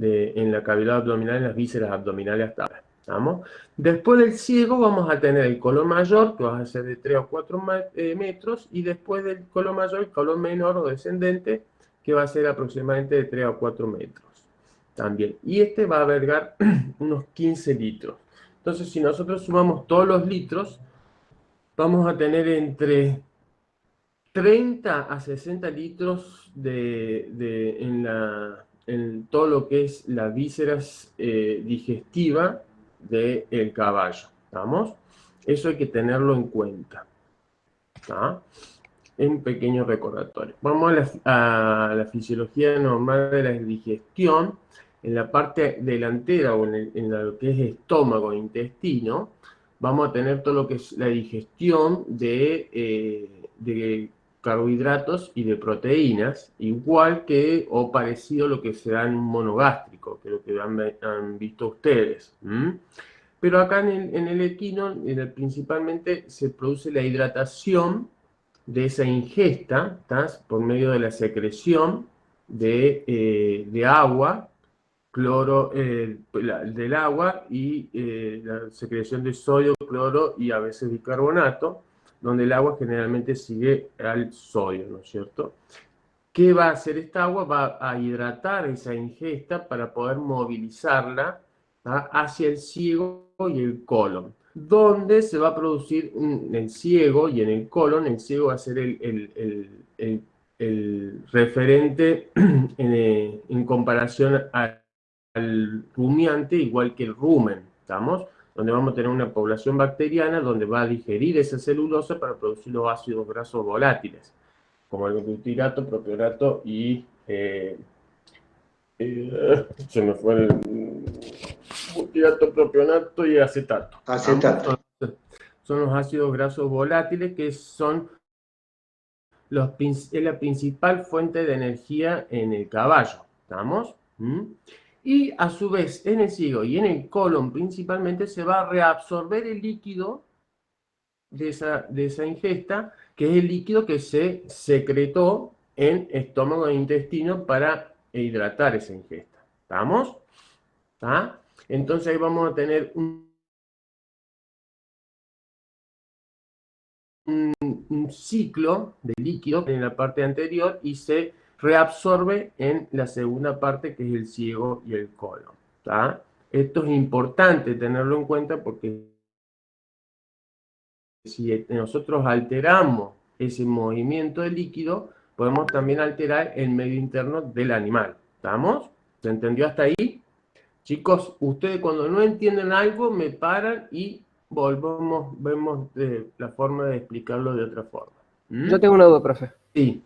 en la cavidad abdominal, en las vísceras abdominales hasta ahora. ¿Estamos? Después del ciego vamos a tener el colon mayor, que va a ser de 3 o 4 metros, y después del colon mayor, el colon menor o descendente, que va a ser aproximadamente de 3 o 4 metros. También. Y este va a albergar unos 15 litros. Entonces, si nosotros sumamos todos los litros, vamos a tener entre 30 a 60 litros en todo lo que es las vísceras digestiva del caballo. ¿Estamos? Eso hay que tenerlo en cuenta. ¿Está? Un pequeño recordatorio. Vamos a la fisiología normal de la digestión. En la parte delantera o en lo que es estómago e intestino, vamos a tener todo lo que es la digestión de carbohidratos y de proteínas, igual que o parecido a lo que se da en un monogástrico, que es lo que han visto ustedes. Pero acá en el equino, principalmente se produce la hidratación de esa ingesta, por medio de la secreción de agua, cloro del agua y la secreción de sodio, cloro y a veces bicarbonato, donde el agua generalmente sigue al sodio, ¿no es cierto? ¿Qué va a hacer esta agua? Va a hidratar esa ingesta para poder movilizarla hacia el ciego y el colon, donde se va a producir en el ciego y en el colon. El ciego va a ser el referente en comparación al rumiante, igual que el rumen, ¿estamos? Donde vamos a tener una población bacteriana donde va a digerir esa celulosa para producir los ácidos grasos volátiles, como el glutirato, propionato y se me fue el glutirato, propionato y acetato. Acetato. Son los ácidos grasos volátiles que son es la principal fuente de energía en el caballo. ¿Estamos? Y a su vez en el ciego y en el colon principalmente se va a reabsorber el líquido de esa ingesta, que es el líquido que se secretó en estómago e intestino para hidratar esa ingesta. ¿Estamos? ¿Está? Entonces ahí vamos a tener un ciclo de líquido en la parte anterior y se reabsorbe en la segunda parte, que es el ciego y el colon. ¿Está? Esto es importante tenerlo en cuenta porque si nosotros alteramos ese movimiento de líquido, podemos también alterar el medio interno del animal. ¿Estamos? ¿Se entendió hasta ahí? Chicos, ustedes cuando no entienden algo me paran y vemos la forma de explicarlo de otra forma. Yo tengo una duda, profe. Sí.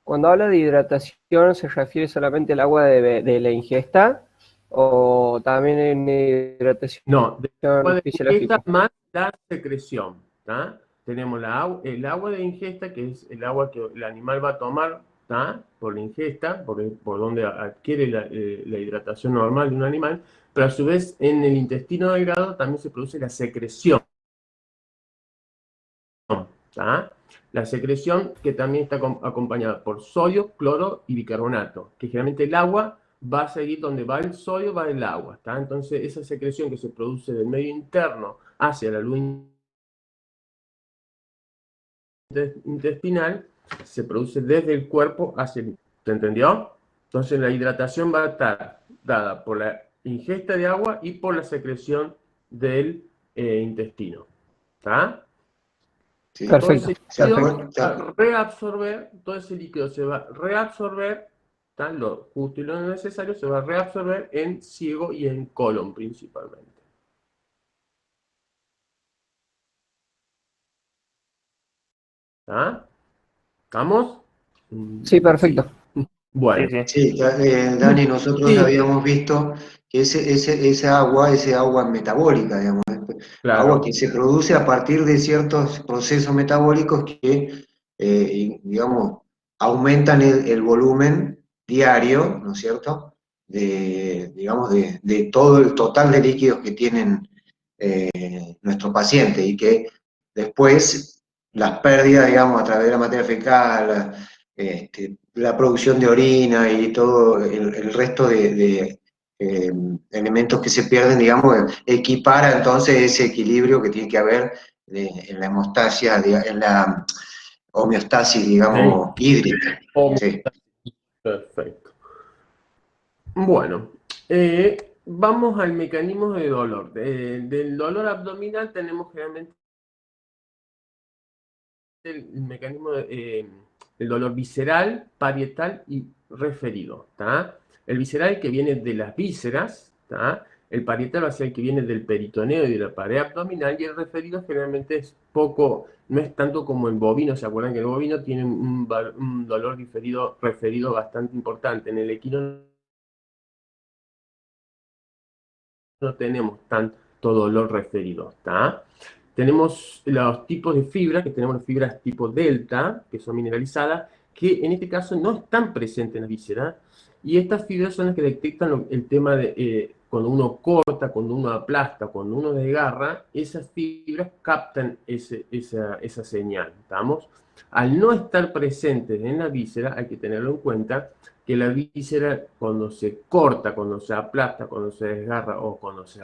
Cuando habla de hidratación, ¿se refiere solamente al agua de la ingesta o también en hidratación No, después de fisiológica? ingesta más la secreción. ¿Tá? Tenemos el agua de ingesta, que es el agua que el animal va a tomar, ¿tá? Por la ingesta, por donde adquiere la hidratación normal de un animal, pero a su vez en el intestino delgado también se produce la secreción. ¿Tá? La secreción que también está acompañada por sodio, cloro y bicarbonato, que generalmente el agua va a seguir donde va el sodio, va el agua. ¿Tá? Entonces esa secreción que se produce del medio interno hacia la luz intestinal se produce desde el cuerpo hacia el... ¿Se entendió? Entonces la hidratación va a estar dada por la ingesta de agua y por la secreción del intestino. ¿Está? Sí. Perfecto. Todo ese líquido se va a reabsorber, lo justo y lo necesario, se va a reabsorber en ciego y en colon principalmente. ¿Está? ¿Estamos? Sí, perfecto. Sí. Bueno. Sí, Dani, nosotros habíamos visto que esa agua metabólica, digamos, Claro. agua que se produce a partir de ciertos procesos metabólicos que, digamos, aumentan el volumen diario, ¿no es cierto? Digamos, de todo el total de líquidos que tienen nuestro paciente y que después las pérdidas, digamos, a través de la materia fecal, la producción de orina y todo el resto de elementos que se pierden, digamos, equipara entonces ese equilibrio que tiene que haber en la hemostasia, en la homeostasis, digamos, Sí. hídrica. Sí. Perfecto. Bueno, vamos al mecanismo de dolor. Del dolor abdominal tenemos generalmente el mecanismo el dolor visceral, parietal y referido. ¿Tá? El visceral que viene de las vísceras, ¿tá? El parietal va a ser el que viene del peritoneo y de la pared abdominal, y el referido generalmente es poco, no es tanto como el bovino. ¿Se acuerdan que el bovino tiene un dolor referido bastante importante? En el equino no tenemos tanto dolor referido, ¿está? Tenemos los tipos de fibras, que tenemos las fibras tipo delta, que son mineralizadas, que en este caso no están presentes en la víscera, y estas fibras son las que detectan el tema de cuando uno corta, cuando uno aplasta, cuando uno desgarra, esas fibras captan esa señal, ¿estamos? Al no estar presentes en la víscera, hay que tenerlo en cuenta, que la víscera cuando se corta, cuando se aplasta, cuando se desgarra o cuando se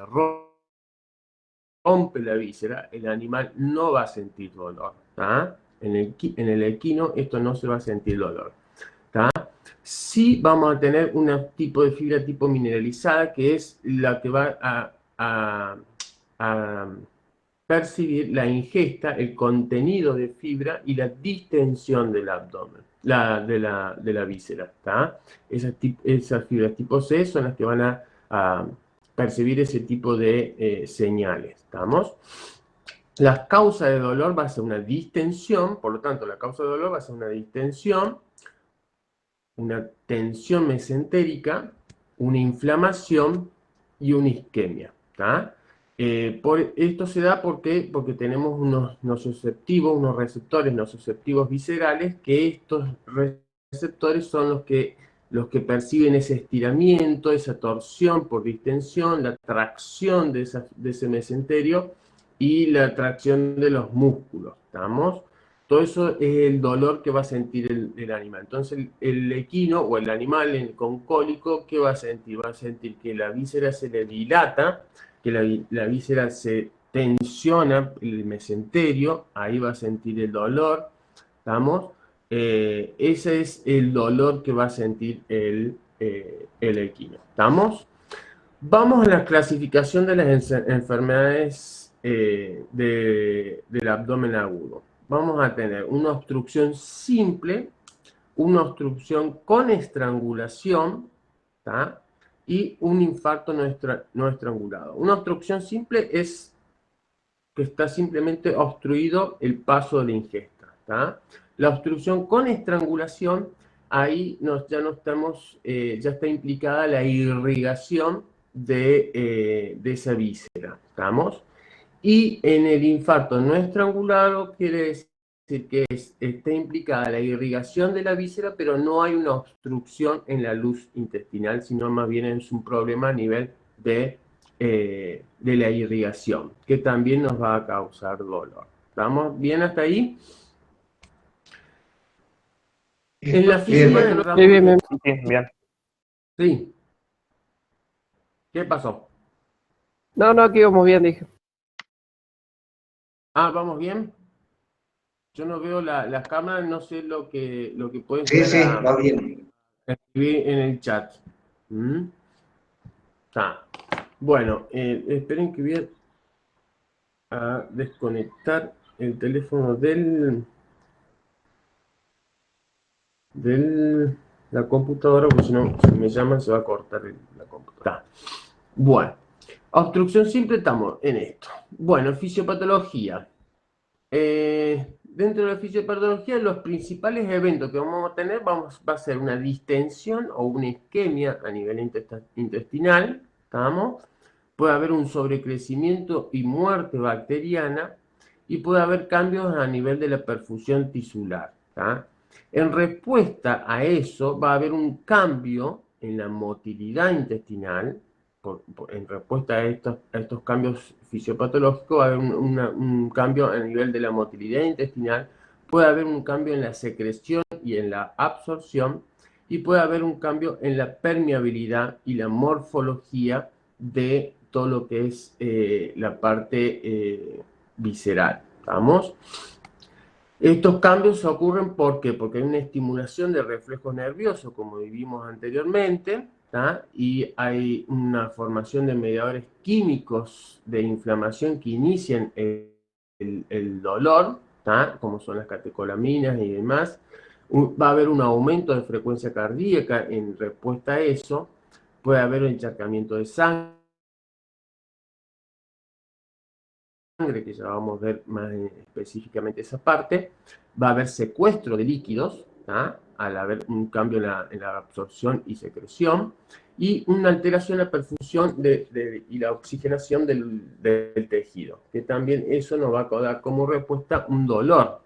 rompe la víscera, el animal no va a sentir dolor. ¿Tá? En el equino esto no se va a sentir dolor. ¿Tá? Sí vamos a tener un tipo de fibra tipo mineralizada, que es la que va a percibir la ingesta, el contenido de fibra y la distensión del abdomen, de la víscera. ¿Tá? Esas fibras tipo C son las que van a percibir ese tipo de señales. ¿Estamos? La causa de dolor va a ser una distensión, por lo tanto, la causa de dolor va a ser una distensión, una tensión mesentérica, una inflamación y una isquemia. ¿Tá? Esto se da porque tenemos unos nociceptivos, unos receptores nociceptivos viscerales, que estos receptores son los que perciben ese estiramiento, esa torsión por distensión, la tracción de ese mesenterio y la tracción de los músculos. ¿Estamos? Todo eso es el dolor que va a sentir el animal. Entonces el equino o el animal con cólico, ¿qué va a sentir? Va a sentir que la víscera se le dilata, que la víscera se tensiona, el mesenterio, ahí va a sentir el dolor. ¿Estamos? Ese es el dolor que va a sentir el equino. ¿Estamos? Vamos a la clasificación de las enfermedades del abdomen agudo. Vamos a tener una obstrucción simple, una obstrucción con estrangulación, ¿tá? Y un infarto no estrangulado. Una obstrucción simple es que está simplemente obstruido el paso de la ingesta, ¿tá? La obstrucción con estrangulación, ahí ya está implicada la irrigación de esa víscera, ¿estamos? Y en el infarto no estrangulado quiere decir que está implicada la irrigación de la víscera, pero no hay una obstrucción en la luz intestinal, sino más bien es un problema a nivel de la irrigación, que también nos va a causar dolor. ¿Estamos bien hasta ahí? En la fisiopatología... Bien. Bien. Sí. ¿Qué pasó? No, aquí vamos bien, dije. Ah, ¿vamos bien? Yo no veo las cámaras, no sé lo que pueden Sí, llegar va bien. escribir en el chat. Está. Bueno, esperen que voy a desconectar el teléfono la computadora, porque si no, si me llaman se va a cortar la computadora. Bueno, obstrucción simple, estamos en esto. Bueno, fisiopatología. Dentro de la fisiopatología, los principales eventos que vamos a tener va a ser una distensión o una isquemia a nivel intestinal, ¿estamos? Puede haber un sobrecrecimiento y muerte bacteriana, y puede haber cambios a nivel de la perfusión tisular, ¿tá? En respuesta a eso, va a haber un cambio en la motilidad intestinal. En respuesta a estos cambios fisiopatológicos, va a haber un cambio a nivel de la motilidad intestinal, puede haber un cambio en la secreción y en la absorción, y puede haber un cambio en la permeabilidad y la morfología de todo lo que es la parte visceral. ¿Vamos? Estos cambios ocurren ¿por qué? Porque hay una estimulación de reflejos nerviosos, como vivimos anteriormente, ¿tá? Y hay una formación de mediadores químicos de inflamación que inician el dolor, ¿tá? Como son las catecolaminas y demás. Va a haber un aumento de frecuencia cardíaca en respuesta a eso. Puede haber un encharcamiento de sangre, que ya vamos a ver más específicamente esa parte. Va a haber secuestro de líquidos, ¿tá? Al haber un cambio en la absorción y secreción, y una alteración en la perfusión y la oxigenación del tejido, que también eso nos va a dar como respuesta un dolor.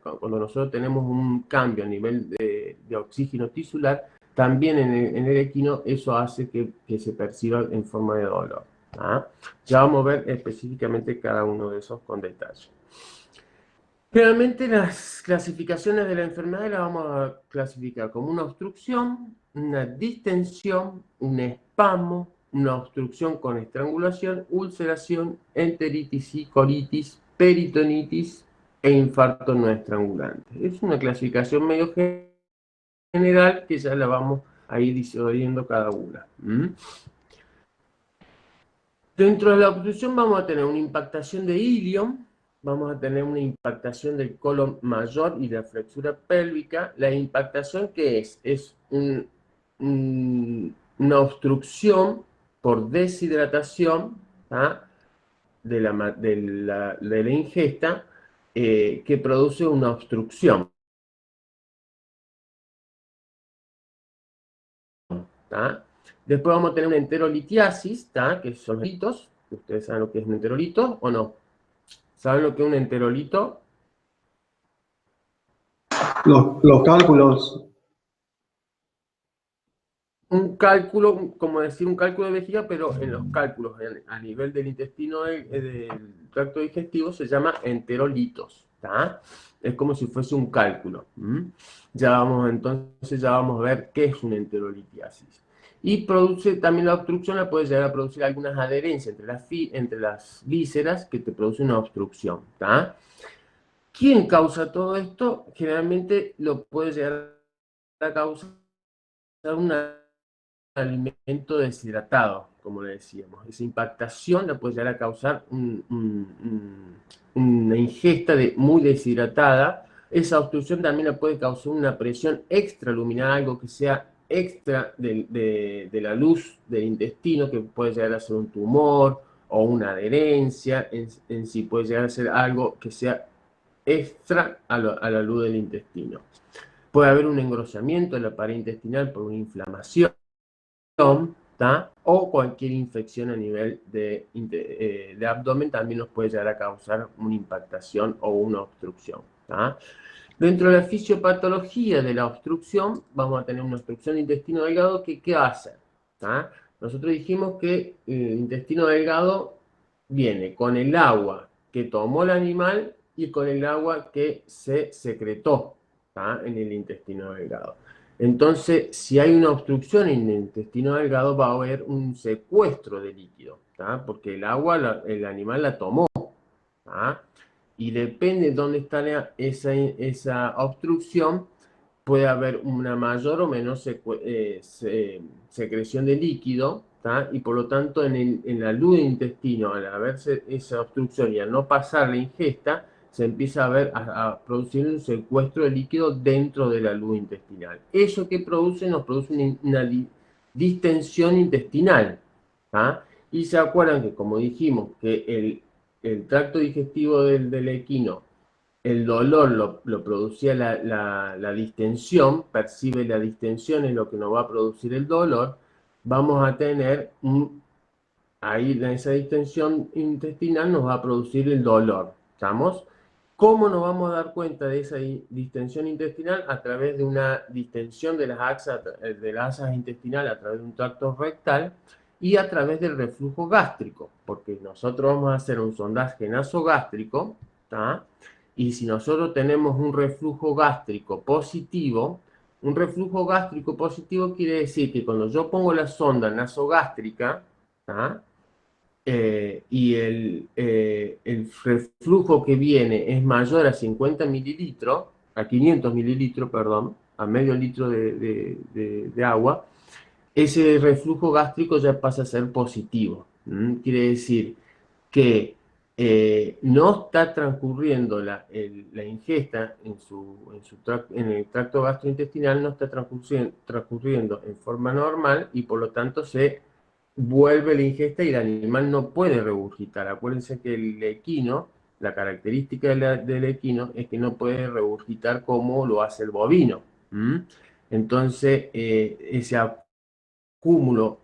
Cuando nosotros tenemos un cambio a nivel de oxígeno tisular, también en el equino eso hace que se perciba en forma de dolor. ¿Ah? Ya vamos a ver específicamente cada uno de esos con detalle. Generalmente las clasificaciones de la enfermedad las vamos a clasificar como una obstrucción, una distensión, un espasmo, una obstrucción con estrangulación, ulceración, enteritis y colitis, peritonitis e infarto no estrangulante. Es una clasificación medio general que ya la vamos a ir disolviendo cada una. Dentro de la obstrucción vamos a tener una impactación de ilion, vamos a tener una impactación del colon mayor y de la flexura pélvica. La impactación, ¿qué es? Es una obstrucción por deshidratación, ¿tá? de la ingesta, que produce una obstrucción. ¿Tá? Después vamos a tener una enterolitiasis, ¿tá? Que son los enterolitos. ¿Ustedes saben lo que es un enterolito o no? ¿Saben lo que es un enterolito? Los cálculos. Un cálculo, como decir un cálculo de vejiga, pero en los cálculos a nivel del intestino del tracto digestivo se llama enterolitos, ¿tá? Es como si fuese un cálculo. Entonces ya vamos a ver qué es una enterolitiasis. Y produce también la obstrucción, la puede llegar a producir algunas adherencias entre las vísceras que te produce una obstrucción, ¿tá? ¿Quién causa todo esto? Generalmente lo puede llegar a causar una alimento deshidratado, como le decíamos. Esa impactación la puede llegar a causar una ingesta muy deshidratada. Esa obstrucción también la puede causar una presión extraluminal, algo que sea extra de la luz del intestino, que puede llegar a ser un tumor o una adherencia. En sí puede llegar a ser algo que sea extra a la luz del intestino. Puede haber un engrosamiento de la pared intestinal por una inflamación, ¿tá? O cualquier infección a nivel de abdomen también nos puede llegar a causar una impactación o una obstrucción, ¿tá? Dentro de la fisiopatología de la obstrucción, vamos a tener una obstrucción de intestino delgado que ¿qué hace? ¿Tá? Nosotros dijimos que el intestino delgado viene con el agua que tomó el animal y con el agua que se secretó, ¿tá? En el intestino delgado. Entonces, si hay una obstrucción en el intestino delgado, va a haber un secuestro de líquido, ¿tá? Porque el agua el animal la tomó, ¿tá? Y depende de dónde está esa obstrucción, puede haber una mayor o menor secreción de líquido, ¿tá? Y por lo tanto en la luz del intestino, al haberse esa obstrucción y al no pasar la ingesta, se empieza a producir un secuestro de líquido dentro de la luz intestinal. Eso que produce nos produce una distensión intestinal, ¿tá? Y se acuerdan que, como dijimos, que el tracto digestivo del equino, el dolor lo producía la distensión, percibe la distensión, es lo que nos va a producir el dolor. Vamos a tener ahí en esa distensión intestinal nos va a producir el dolor. ¿Estamos? ¿Cómo nos vamos a dar cuenta de esa distensión intestinal? A través de una distensión de las asas intestinales a través de un tracto rectal y a través del reflujo gástrico, porque nosotros vamos a hacer un sondaje nasogástrico, ¿tá? Y si nosotros tenemos un reflujo gástrico positivo, Un reflujo gástrico positivo quiere decir que cuando yo pongo la sonda nasogástrica, ¿tá? Y el reflujo que viene es mayor a 50 mililitros, a 500 mililitros, perdón, a medio litro de agua, ese reflujo gástrico ya pasa a ser positivo. Quiere decir que no está transcurriendo la ingesta en el tracto gastrointestinal, no está transcurriendo en forma normal y por lo tanto se vuelve la ingesta y el animal no puede regurgitar. Acuérdense que el equino, la característica del equino es que no puede regurgitar como lo hace el bovino. Entonces, ese acúmulo,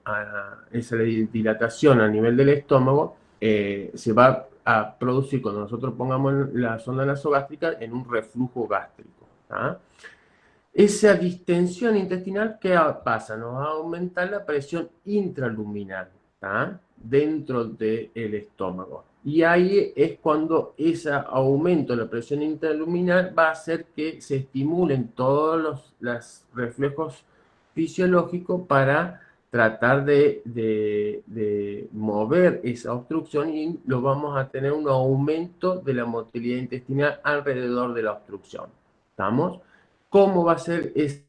esa dilatación a nivel del estómago, se va a producir cuando nosotros pongamos la sonda nasogástrica en un reflujo gástrico. ¿Ah? Esa distensión intestinal, ¿qué pasa? Nos va a aumentar la presión intraluminal, ¿tá? Dentro del estómago. Y ahí es cuando ese aumento de la presión intraluminal va a hacer que se estimulen todos los reflejos fisiológicos para tratar de mover esa obstrucción y lo vamos a tener un aumento de la motilidad intestinal alrededor de la obstrucción. ¿Estamos? ¿Cómo va a ser esa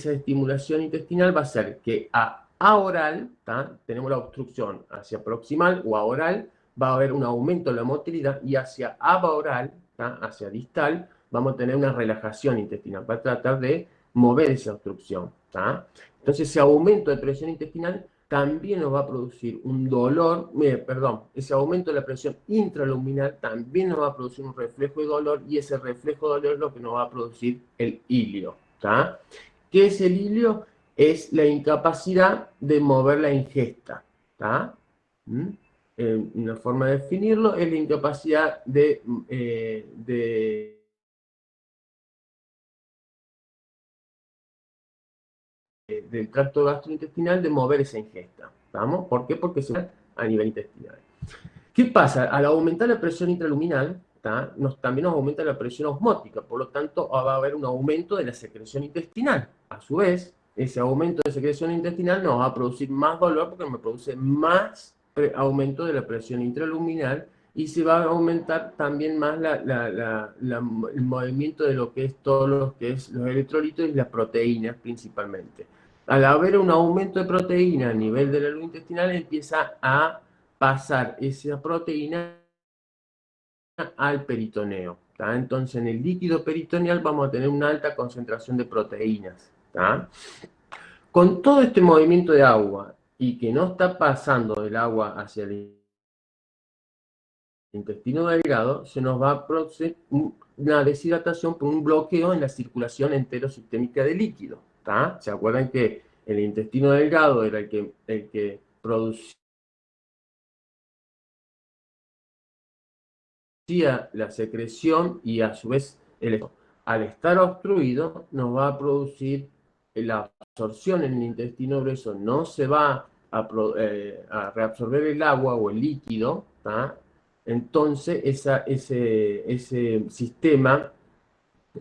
estimulación intestinal? Va a ser que a oral, ¿tá? Tenemos la obstrucción hacia proximal o a oral, va a haber un aumento de la motilidad y hacia abaoral, ¿tá? Hacia distal, vamos a tener una relajación intestinal para tratar de mover esa obstrucción. ¿Tá? Entonces ese aumento de presión intestinal también nos va a producir un dolor, ese aumento de la presión intraluminal también nos va a producir un reflejo de dolor y ese reflejo de dolor es lo que nos va a producir el ilio. ¿Tá? ¿Qué es el ilio? Es la incapacidad de mover la ingesta. ¿Tá? Una forma de definirlo es la incapacidad del tracto gastrointestinal de mover esa ingesta. ¿Vamos? ¿Por qué? Porque se va a nivel intestinal. ¿Qué pasa? Al aumentar la presión intraluminal, también nos aumenta la presión osmótica, por lo tanto va a haber un aumento de la secreción intestinal. A su vez, ese aumento de secreción intestinal nos va a producir más dolor porque me produce más aumento de la presión intraluminal y se va a aumentar también más el movimiento de lo que es todo lo que es los electrolitos y las proteínas principalmente. Al haber un aumento de proteína a nivel de la luz intestinal empieza a pasar esa proteína al peritoneo. ¿Tá? Entonces en el líquido peritoneal vamos a tener una alta concentración de proteínas. ¿Tá? Con todo este movimiento de agua y que no está pasando del agua hacia el intestino delgado, se nos va a producir una deshidratación por un bloqueo en la circulación enterosistémica de líquido. ¿Tá? ¿Se acuerdan que el intestino delgado era el que producía la secreción y a su vez al estar obstruido nos va a producir la absorción en el intestino grueso, no se va a reabsorber el agua o el líquido, ¿tá? Entonces ese sistema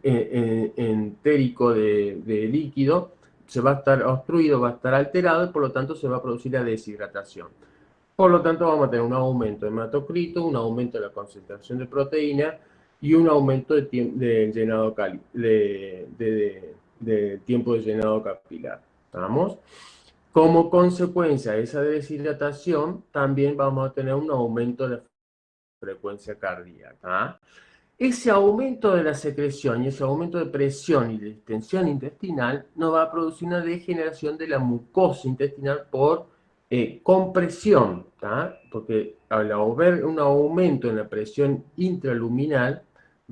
entérico de líquido se va a estar obstruido, va a estar alterado y por lo tanto se va a producir la deshidratación. Por lo tanto, vamos a tener un aumento de hematocrito, un aumento de la concentración de proteína y un aumento de llenado de tiempo de llenado capilar. ¿Estamos? Como consecuencia de esa deshidratación, también vamos a tener un aumento de la frecuencia cardíaca. Ese aumento de la secreción y ese aumento de presión y de distensión intestinal nos va a producir una degeneración de la mucosa intestinal por compresión, ¿tá? Porque al haber un aumento en la presión intraluminal,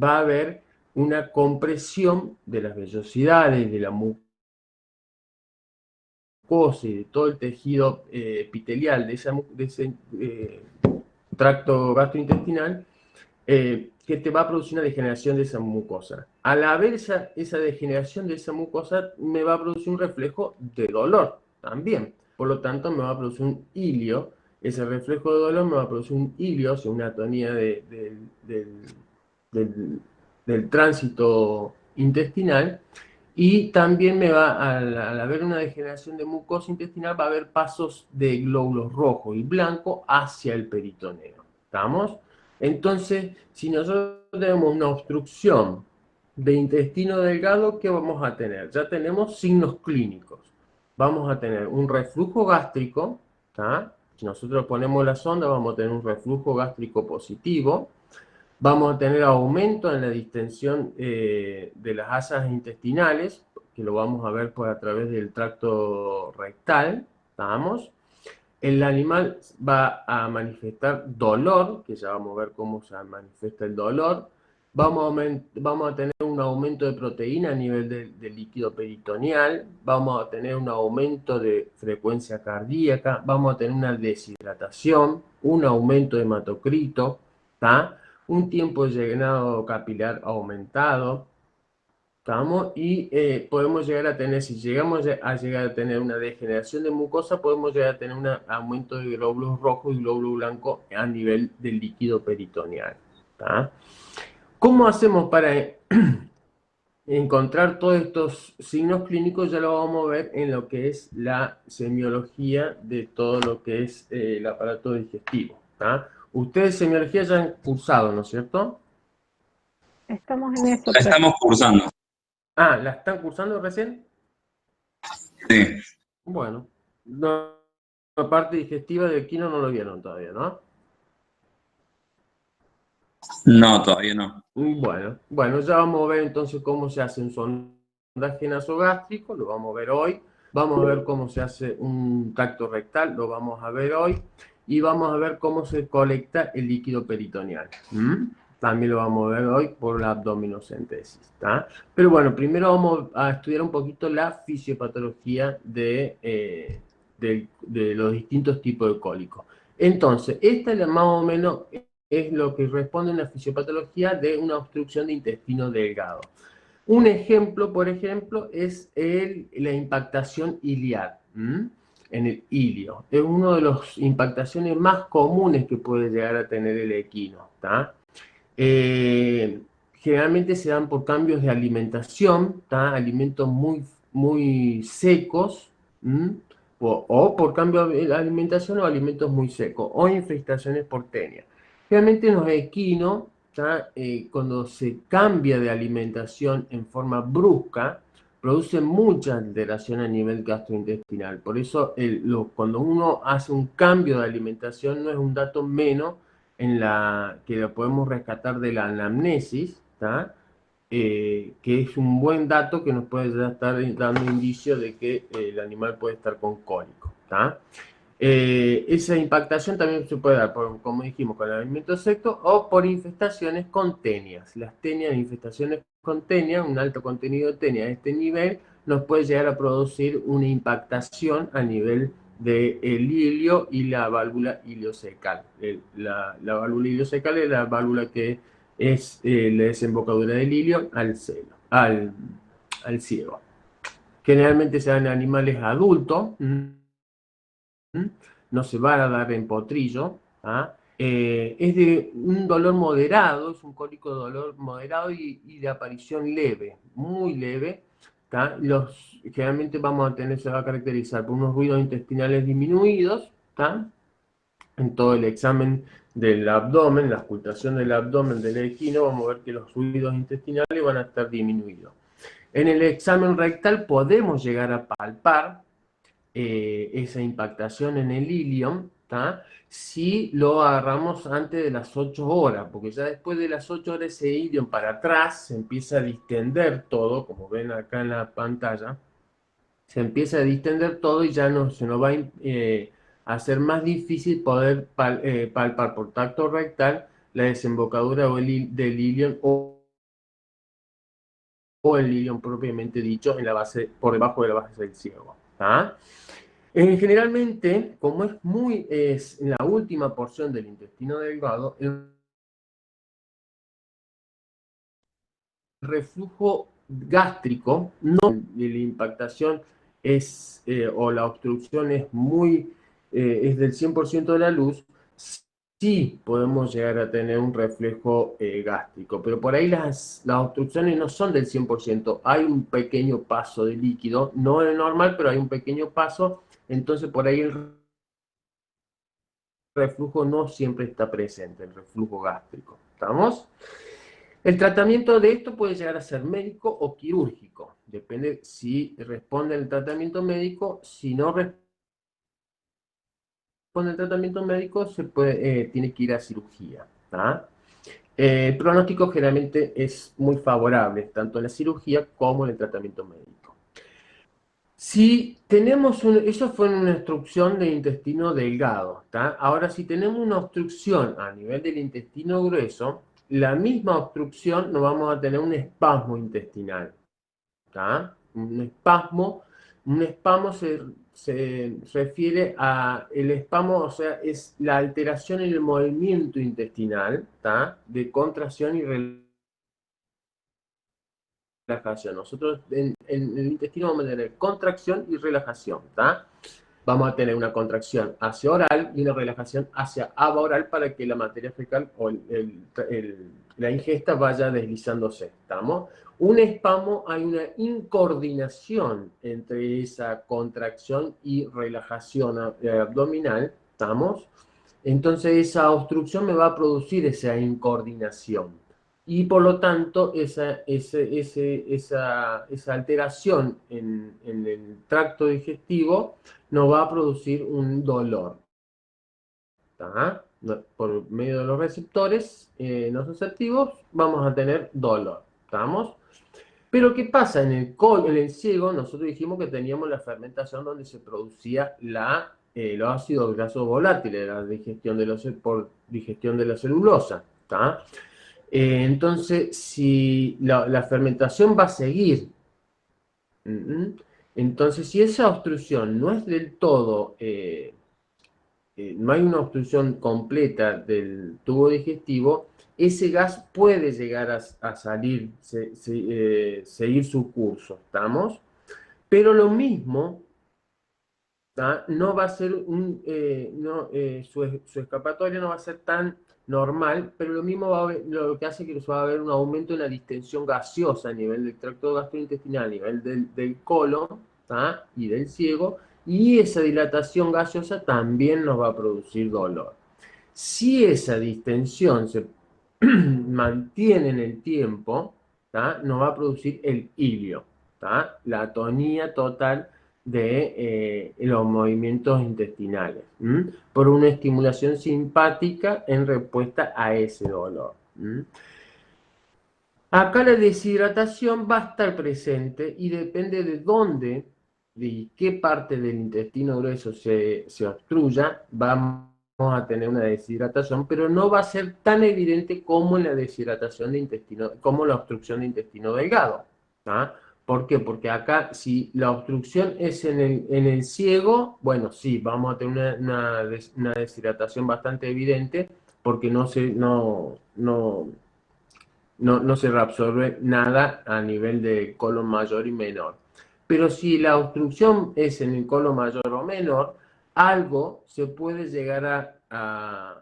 va a haber una compresión de las vellosidades, de la mucosa y de todo el tejido epitelial de ese tracto gastrointestinal, que te va a producir una degeneración de esa mucosa. Al haber esa degeneración de esa mucosa, me va a producir un reflejo de dolor también. Por lo tanto, me va a producir un ilio. Ese reflejo de dolor me va a producir un ilio, o sea, una atonía del tránsito intestinal. Y también al haber una degeneración de mucosa intestinal, va a haber pasos de glóbulos rojos y blancos hacia el peritoneo. ¿Estamos? Entonces, si nosotros tenemos una obstrucción de intestino delgado, ¿qué vamos a tener? Ya tenemos signos clínicos. Vamos a tener un reflujo gástrico, ¿tá? Si nosotros ponemos la sonda, vamos a tener un reflujo gástrico positivo. Vamos a tener aumento en la distensión de las asas intestinales, que lo vamos a ver a través del tracto rectal, ¿estamos? El animal va a manifestar dolor, que ya vamos a ver cómo se manifiesta el dolor. Vamos a tener un aumento de proteína a nivel del líquido peritoneal. Vamos a tener un aumento de frecuencia cardíaca. Vamos a tener una deshidratación, un aumento de hematocrito, ¿tá? Un tiempo de llenado capilar aumentado. ¿Estamos? Y podemos llegar a tener, si llegamos a llegar a tener una degeneración de mucosa, podemos llegar a tener un aumento de glóbulos rojos y glóbulos blancos a nivel del líquido peritoneal. ¿Tá? ¿Cómo hacemos para encontrar todos estos signos clínicos? Ya lo vamos a ver en lo que es la semiología de todo lo que es el aparato digestivo. ¿Tá? Ustedes semiología ya han cursado, ¿no es cierto? Estamos en eso. La estamos cursando. Ah, ¿la están cursando recién? Sí. Bueno, no, la parte digestiva del quino no lo vieron todavía, ¿no? No, todavía no. Bueno, ya vamos a ver entonces cómo se hace un sondaje nasogástrico, lo vamos a ver hoy. Vamos a ver cómo se hace un tacto rectal, lo vamos a ver hoy. Y vamos a ver cómo se colecta el líquido peritoneal. También lo vamos a ver hoy por la abdominocentesis, ¿tá? Pero bueno, primero vamos a estudiar un poquito la fisiopatología de los distintos tipos de cólicos. Entonces, esta es más o menos es lo que responde a una fisiopatología de una obstrucción de intestino delgado. Un ejemplo, por ejemplo, es la impactación iliar, en el ilio. Es una de las impactaciones más comunes que puede llegar a tener el equino, ¿tá? Generalmente se dan por cambios de alimentación, ¿tá? Alimentos muy secos, o por cambio de alimentación o alimentos muy secos, o infestaciones por tenia. Realmente en los equinos, cuando se cambia de alimentación en forma brusca, produce mucha alteración a nivel gastrointestinal. Por eso cuando uno hace un cambio de alimentación no es un dato menos que lo podemos rescatar de la anamnesis, que es un buen dato que nos puede ya estar dando indicio de que el animal puede estar con cólico. Esa impactación también se puede dar, como dijimos, con el alimento seco o por infestaciones con tenias. Las tenias, infestaciones con tenia, un alto contenido de tenia a este nivel, nos puede llegar a producir una impactación a nivel del ilio y la válvula iliocecal. La válvula iliocecal es la válvula que es la desembocadura del ilio al ciego. Generalmente se dan en animales adultos, no se va a dar en potrillo. Es de un dolor moderado, es un cólico de dolor moderado y de aparición leve, muy leve. Generalmente se va a caracterizar por unos ruidos intestinales disminuidos, en todo el examen del abdomen, la auscultación del abdomen del equino, vamos a ver que los ruidos intestinales van a estar disminuidos. En el examen rectal podemos llegar a palpar esa impactación en el ilion, si lo agarramos antes de las 8 horas, porque ya después de las 8 horas ese ilion para atrás se empieza a distender todo, como ven acá en la pantalla, se empieza a distender todo y ya se nos va a hacer más difícil poder palpar por tacto rectal la desembocadura del ilion o el ilion propiamente dicho por debajo de la base del ciego. Generalmente, como es en la última porción del intestino delgado, el reflujo gástrico, no la impactación o la obstrucción es del 100% de la luz, sí podemos llegar a tener un reflejo gástrico, pero por ahí las obstrucciones no son del 100%, hay un pequeño paso de líquido, no es normal, pero hay un pequeño paso, entonces por ahí el reflujo no siempre está presente, el reflujo gástrico, ¿estamos? El tratamiento de esto puede llegar a ser médico o quirúrgico, depende si responde al tratamiento médico, si no responde al tratamiento médico tiene que ir a cirugía, ¿tá? El pronóstico generalmente es muy favorable, tanto en la cirugía como en el tratamiento médico. Si tenemos eso fue una obstrucción del intestino delgado, ¿tá? Ahora, si tenemos una obstrucción a nivel del intestino grueso, la misma obstrucción nos vamos a tener un espasmo intestinal, ¿tá? Un espasmo se refiere a el espasmo, o sea, es la alteración en el movimiento intestinal, ¿tá? De contracción y relajación. Nosotros en el intestino vamos a tener contracción y relajación, ¿tá? Vamos a tener una contracción hacia oral y una relajación hacia aboral para que la materia fecal o la ingesta vaya deslizándose, ¿estamos? Un espasmo, hay una incoordinación entre esa contracción y relajación abdominal, ¿estamos? Entonces esa obstrucción me va a producir esa incoordinación. Y por lo tanto, esa alteración en el tracto digestivo nos va a producir un dolor. ¿Tá? Por medio de los receptores nociceptivos vamos a tener dolor. ¿Estamos? Pero ¿qué pasa? En el ciego nosotros dijimos que teníamos la fermentación donde se producía los ácidos grasos volátiles, la digestión por digestión de la celulosa. ¿Tá? Entonces, si la fermentación va a seguir, entonces si esa obstrucción no es del todo, no hay una obstrucción completa del tubo digestivo, ese gas puede llegar a salir, seguir su curso, ¿estamos? Pero lo mismo, ¿tá? No va a ser su escapatoria no va a ser tan normal, pero lo mismo lo que hace que va a haber un aumento en la distensión gaseosa a nivel del tracto gastrointestinal, a nivel del colon, ¿tá? Y del ciego, y esa dilatación gaseosa también nos va a producir dolor. Si esa distensión se mantiene en el tiempo, ¿tá? Nos va a producir el ilio, ¿tá? La atonía total de los movimientos intestinales, por una estimulación simpática en respuesta a ese dolor. Acá la deshidratación va a estar presente y depende de dónde, de qué parte del intestino grueso se obstruya, vamos a tener una deshidratación, pero no va a ser tan evidente como la deshidratación de intestino, como la obstrucción de intestino delgado. ¿Ah? ¿Por qué? Porque acá, si la obstrucción es en el ciego, bueno, sí, vamos a tener una deshidratación bastante evidente, porque no se reabsorbe nada a nivel de colon mayor y menor. Pero si la obstrucción es en el colon mayor o menor, algo se puede llegar a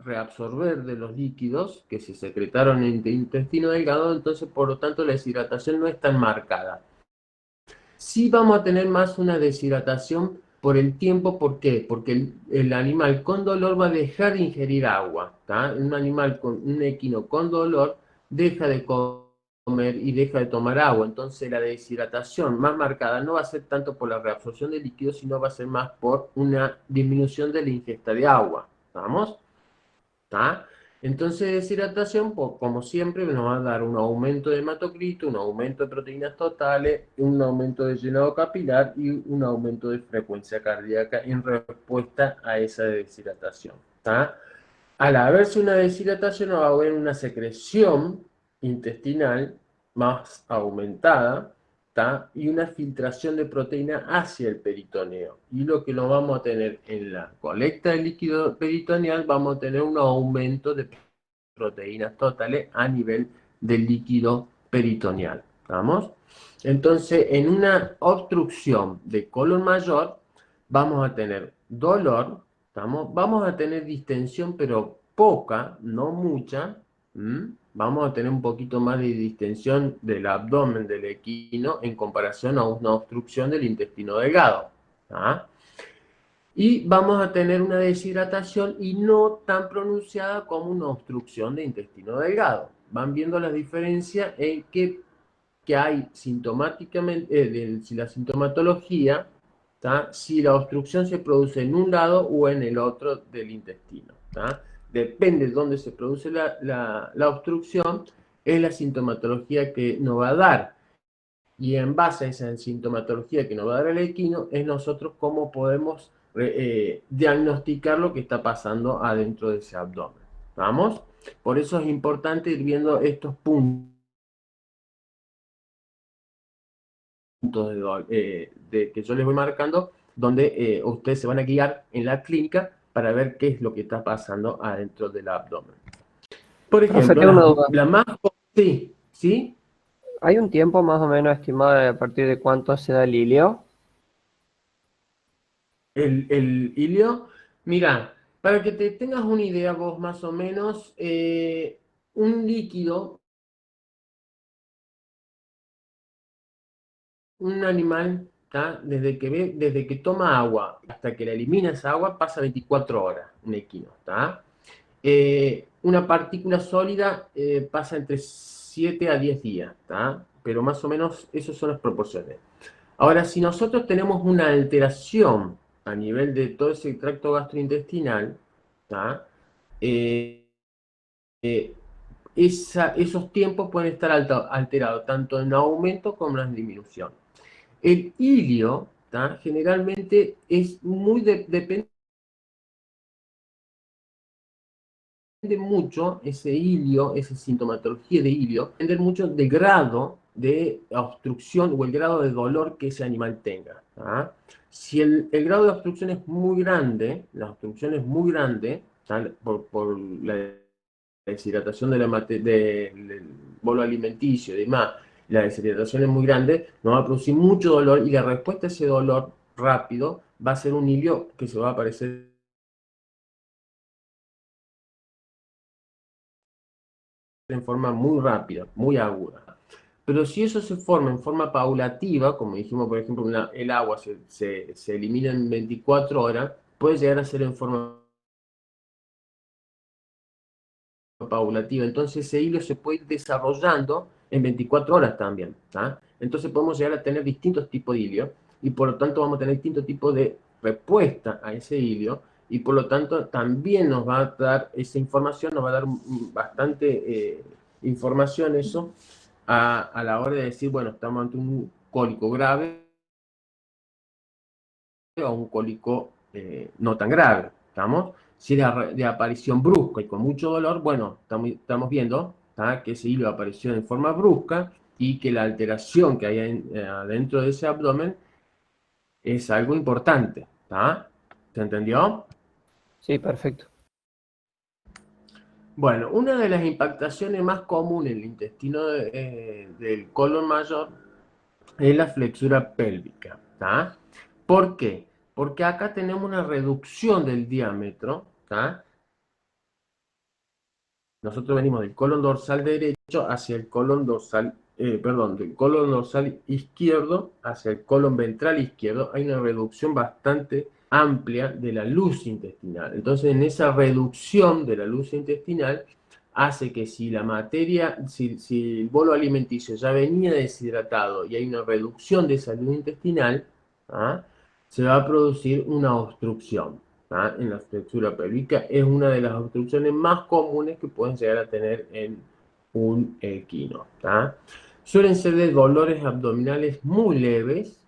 reabsorber de los líquidos que se secretaron en el intestino delgado, entonces por lo tanto la deshidratación no es tan marcada. Sí vamos a tener más una deshidratación por el tiempo, ¿por qué? Porque el animal con dolor va a dejar de ingerir agua, ¿tá? Un equino con dolor deja de comer y deja de tomar agua, entonces la deshidratación más marcada no va a ser tanto por la reabsorción de líquidos, sino va a ser más por una disminución de la ingesta de agua, ¿estamos? ¿Tá? Entonces, deshidratación, como siempre, nos va a dar un aumento de hematocrito, un aumento de proteínas totales, un aumento de llenado capilar y un aumento de frecuencia cardíaca en respuesta a esa deshidratación. ¿Tá? Al haberse una deshidratación, va a haber una secreción intestinal más aumentada, ¿tá? Y una filtración de proteína hacia el peritoneo. Y lo que lo vamos a tener en la colecta de líquido peritoneal, vamos a tener un aumento de proteínas totales a nivel del líquido peritoneal. ¿Vamos? Entonces, en una obstrucción de colon mayor, vamos a tener dolor, Vamos a tener distensión, pero poca, no mucha. Vamos a tener un poquito más de distensión del abdomen del equino en comparación a una obstrucción del intestino delgado. ¿Ah? Y vamos a tener una deshidratación y no tan pronunciada como una obstrucción de intestino delgado. Van viendo la diferencia en que hay sintomáticamente, si la sintomatología, ¿tá? Si la obstrucción se produce en un lado o en el otro del intestino. ¿Tá? Depende de dónde se produce la obstrucción, es la sintomatología que nos va a dar. Y en base a esa sintomatología que nos va a dar el equino, es nosotros cómo podemos diagnosticar lo que está pasando adentro de ese abdomen. ¿Vamos? Por eso es importante ir viendo estos puntos que yo les voy marcando, donde ustedes se van a guiar en la clínica para ver qué es lo que está pasando adentro del abdomen. Por Profe, ejemplo, tengo una duda. la más... Sí, ¿sí? ¿Hay un tiempo más o menos estimado de a partir de cuánto se da el hilio? El hilio, mira, para que te tengas una idea vos más o menos, un líquido, un animal, ¿tá? Desde que toma agua hasta que la elimina esa agua, pasa 24 horas, un equino, ¿tá? Una partícula sólida pasa entre 7 a 10 días, ¿tá? Pero más o menos esas son las proporciones. Ahora, si nosotros tenemos una alteración a nivel de todo ese tracto gastrointestinal, ¿tá? Eh, eh, esos tiempos pueden estar alterados tanto en aumento como en disminución. El hilio, ¿tá? Generalmente es muy depende mucho ese hilio, esa sintomatología de hilio, depende mucho del grado de obstrucción o el grado de dolor que ese animal tenga. ¿Tá? Si el grado de obstrucción es muy grande, la obstrucción es muy grande, ¿tá? Por la deshidratación del bolo alimenticio y demás, la deshidratación es muy grande, nos va a producir mucho dolor y la respuesta a ese dolor rápido va a ser un hilio que se va a aparecer en forma muy rápida, muy aguda. Pero si eso se forma en forma paulativa, como dijimos, por ejemplo, el agua se elimina en 24 horas, puede llegar a ser en forma paulativa. Entonces ese hilo se puede ir desarrollando en 24 horas también. ¿Tá? Entonces podemos llegar a tener distintos tipos de hilo y por lo tanto vamos a tener distintos tipos de respuesta a ese hilo y por lo tanto también nos va a dar esa información, nos va a dar bastante información eso a la hora de decir, bueno, estamos ante un cólico grave o un cólico no tan grave, ¿estamos? Si es de aparición brusca y con mucho dolor, bueno, estamos viendo, ¿tá? Que ese hilo apareció en forma brusca y que la alteración que hay adentro de ese abdomen es algo importante, ¿tá? ¿Se entendió? Sí, perfecto. Bueno, una de las impactaciones más comunes en el intestino del colon mayor es la flexura pélvica, ¿tá? ¿Por qué? Porque acá tenemos una reducción del diámetro, ¿tá? Nosotros venimos del colon dorsal derecho hacia el colon dorsal, perdón, del colon dorsal izquierdo hacia el colon ventral izquierdo. Hay una reducción bastante amplia de la luz intestinal. Entonces, en esa reducción de la luz intestinal, hace que si la materia, si el bolo alimenticio ya venía deshidratado y hay una reducción de esa luz intestinal, ¿ah? Se va a producir una obstrucción. ¿Ah? En la flexura pélvica es una de las obstrucciones más comunes que pueden llegar a tener en un equino. ¿Ah? Suelen ser de dolores abdominales muy leves,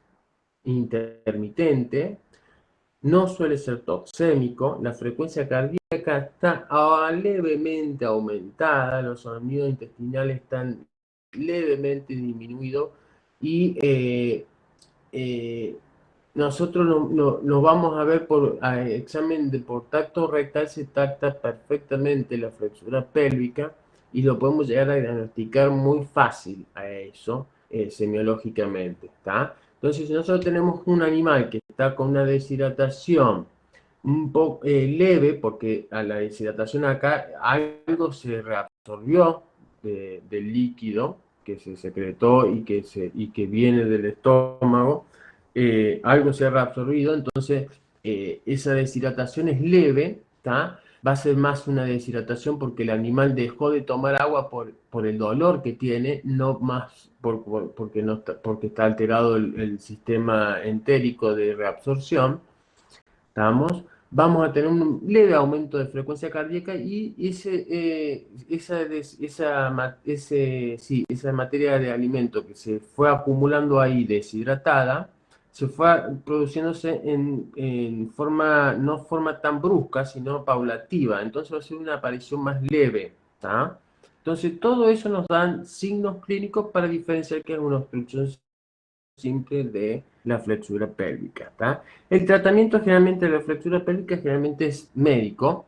intermitente, no suele ser toxémico, la frecuencia cardíaca está levemente aumentada, los sonidos intestinales están levemente disminuidos y nosotros nos vamos a ver por examen por tacto rectal, se tacta perfectamente la flexura pélvica y lo podemos llegar a diagnosticar muy fácil a eso, semiológicamente, ¿está? Entonces, si nosotros tenemos un animal que está con una deshidratación un poco leve, porque a la deshidratación acá algo se reabsorbió del líquido que se secretó y que viene del estómago, algo se ha reabsorbido, entonces esa deshidratación es leve, ¿tá? Va a ser más una deshidratación porque el animal dejó de tomar agua por el dolor que tiene, no más porque, no está, porque está alterado el sistema entérico de reabsorción. ¿Estamos? Vamos a tener un leve aumento de frecuencia cardíaca y esa materia de alimento que se fue acumulando ahí deshidratada, se fue produciéndose en forma, no forma tan brusca, sino paulativa. Entonces va a ser una aparición más leve. ¿Tá? Entonces todo eso nos dan signos clínicos para diferenciar que es una obstrucción simple de la flexura pélvica. ¿Tá? El tratamiento generalmente de la flexura pélvica generalmente es médico,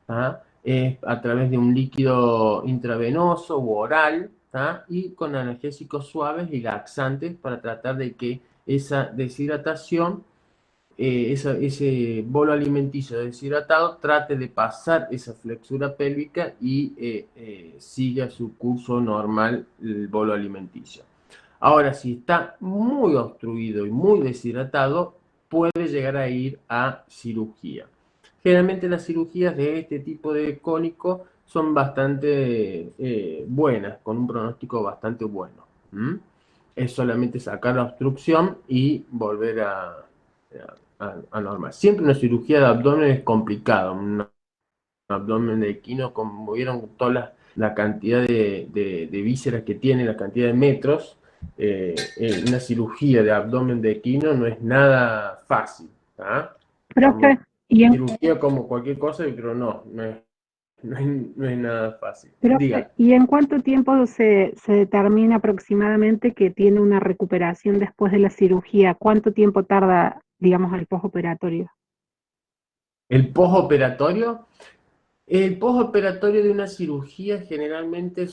¿tá? Es a través de un líquido intravenoso u oral, ¿tá? Y con analgésicos suaves y laxantes para tratar de que esa deshidratación, ese bolo alimenticio deshidratado trate de pasar esa flexura pélvica y siga su curso normal el bolo alimenticio. Ahora, si está muy obstruido y muy deshidratado, puede llegar a ir a cirugía. Generalmente las cirugías de este tipo de cólico son bastante buenas, con un pronóstico bastante bueno. Es solamente sacar la obstrucción y volver a normal. Siempre una cirugía de abdomen es complicada. Un abdomen de equino, como vieron toda la cantidad de vísceras que tiene, la cantidad de metros, una cirugía de abdomen de equino no es nada fácil. ¿Tá? Profe, y en, Cirugía como cualquier cosa, pero no es nada fácil. profe, Diga. ¿y en cuánto tiempo se determina aproximadamente que tiene una recuperación después de la cirugía? ¿Cuánto tiempo tarda, digamos, el postoperatorio? El postoperatorio. El postoperatorio de una cirugía generalmente